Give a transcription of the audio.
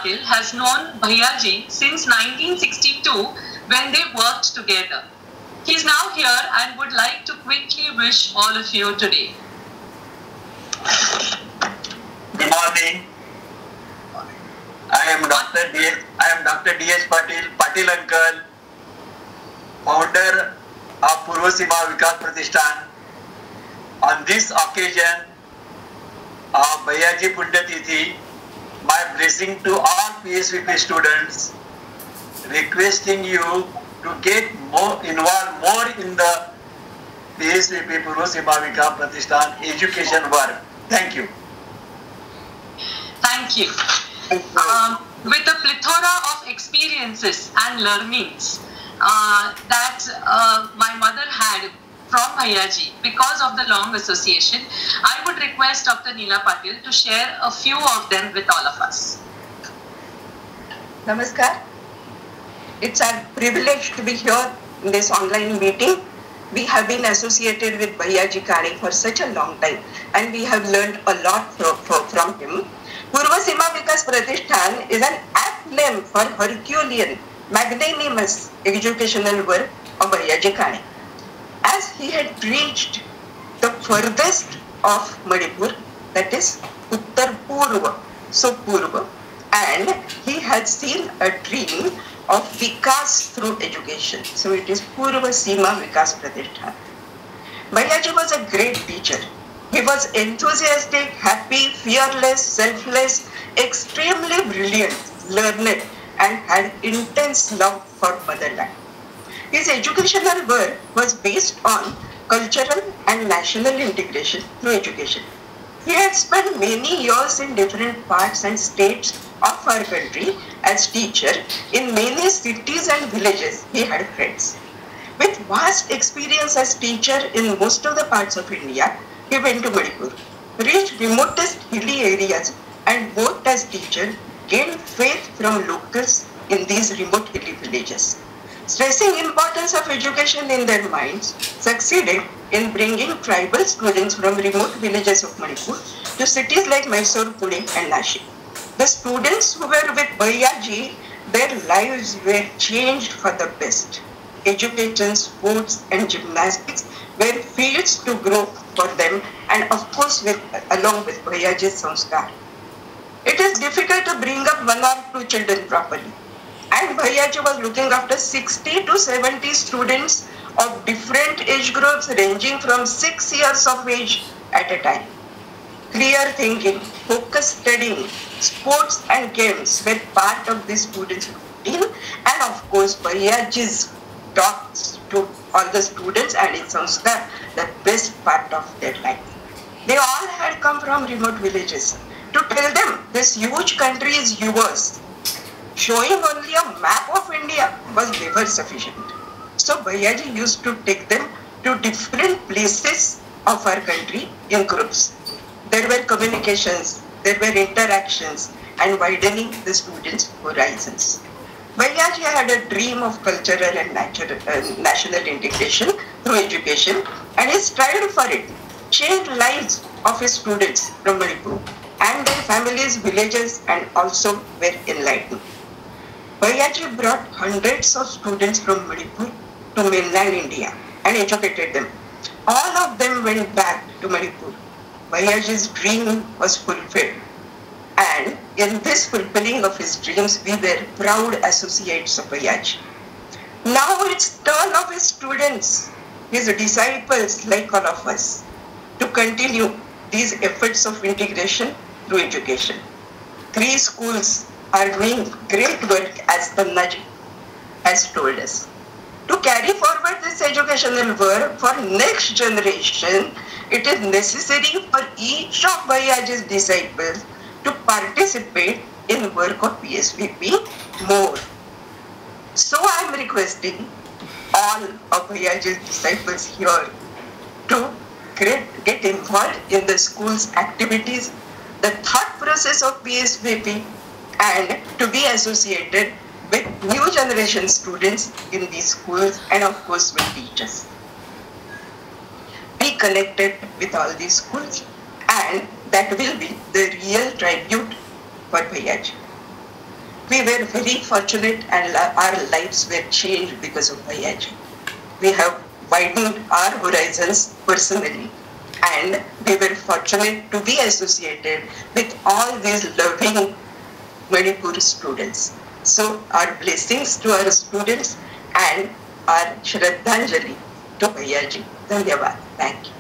Patil has known Bhaiyaji since 1962 when they worked together. He is now here and would like to quickly wish all of you today. Good morning. I am Dr. D.S. Patil uncle, founder of Purva Seema Vikas Pratishthan. On this occasion of Bhaiyaji Punyatithi, my blessing to all PSVP students, requesting you to get involved more in the PSVP Purva Seema Vikas Pratishthan education work. Thank you. Thank you. With a plethora of experiences and learnings that my mother had from Bhaiyaji because of the long association, I would request Dr. Neela Patil to share a few of them with all of us. Namaskar. It's our privilege to be here in this online meeting. We have been associated with Bhaiyaji Kane for such a long time and we have learned a lot from him. Purva Seema Vikas Pratishthan is an apt name for Herculean, magnanimous educational work of Bhaiyaji Kane. As he had reached the furthest of Manipur, that is Uttar Purva, so Purva, and he had seen a dream of Vikas through education. So it is Purva Seema Vikas Pratishthan. Bhaiyaji was a great teacher. He was enthusiastic, happy, fearless, selfless, extremely brilliant, learned, and had intense love for motherland. His educational work was based on cultural and national integration through education. He had spent many years in different parts and states of our country as teacher. In many cities and villages, he had friends. With vast experience as teacher in most of the parts of India, he went to Manipur, reached remotest hilly areas and worked as teacher, gained faith from locals in these remote hilly villages. Stressing importance of education in their minds, succeeded in bringing tribal students from remote villages of Manipur to cities like Mysore, Pune and Nashik. The students who were with Bhaiyaji, their lives were changed for the best. Education, sports and gymnastics were fields to grow for them and of course along with Bhaiyaji's sanskar. It is difficult to bring up one or two children properly. And Bhaiyaji was looking after 60 to 70 students of different age groups ranging from 6 years of age at a time. Clear thinking, focused studying, sports and games were part of the students' routine, and of course Bhaiyaji's talks to all the students and its sanskar, the best part of their life. They all had come from remote villages. To tell them this huge country is yours, showing only a map of India was never sufficient. So Bhaiyaji used to take them to different places of our country in groups. There were communications, there were interactions and widening the students' horizons. Bhaiyaji had a dream of cultural and national integration through education and he strived for it, changed lives of his students from Manipur and their families, villages and also were enlightened. Bhaiyaji brought hundreds of students from Manipur to mainland India and educated them. All of them went back to Manipur. Bhaiyaji's dream was fulfilled. And in this fulfilling of his dreams, we were proud associates of Bhaiyaji. Now it's turn of his students, his disciples like all of us, to continue these efforts of integration through education. 3 schools are doing great work as the Naj has told us. To carry forward this educational work for next generation, it is necessary for each of Bhaiyaji's disciples to participate in work of PSVP more. So I am requesting all of Bhaiyaji's disciples here to get involved in the school's activities, the thought process of PSVP, and to be associated with new generation students in these schools and of course with teachers. Be connected with all these schools and that will be the real tribute for Bhaiyaji. We were very fortunate and our lives were changed because of Bhaiyaji. We have widened our horizons personally, and we were fortunate to be associated with all these loving Manipur students. So our blessings to our students and our Shraddhanjali to Bhaiyaji. Dhanyavad. Thank you.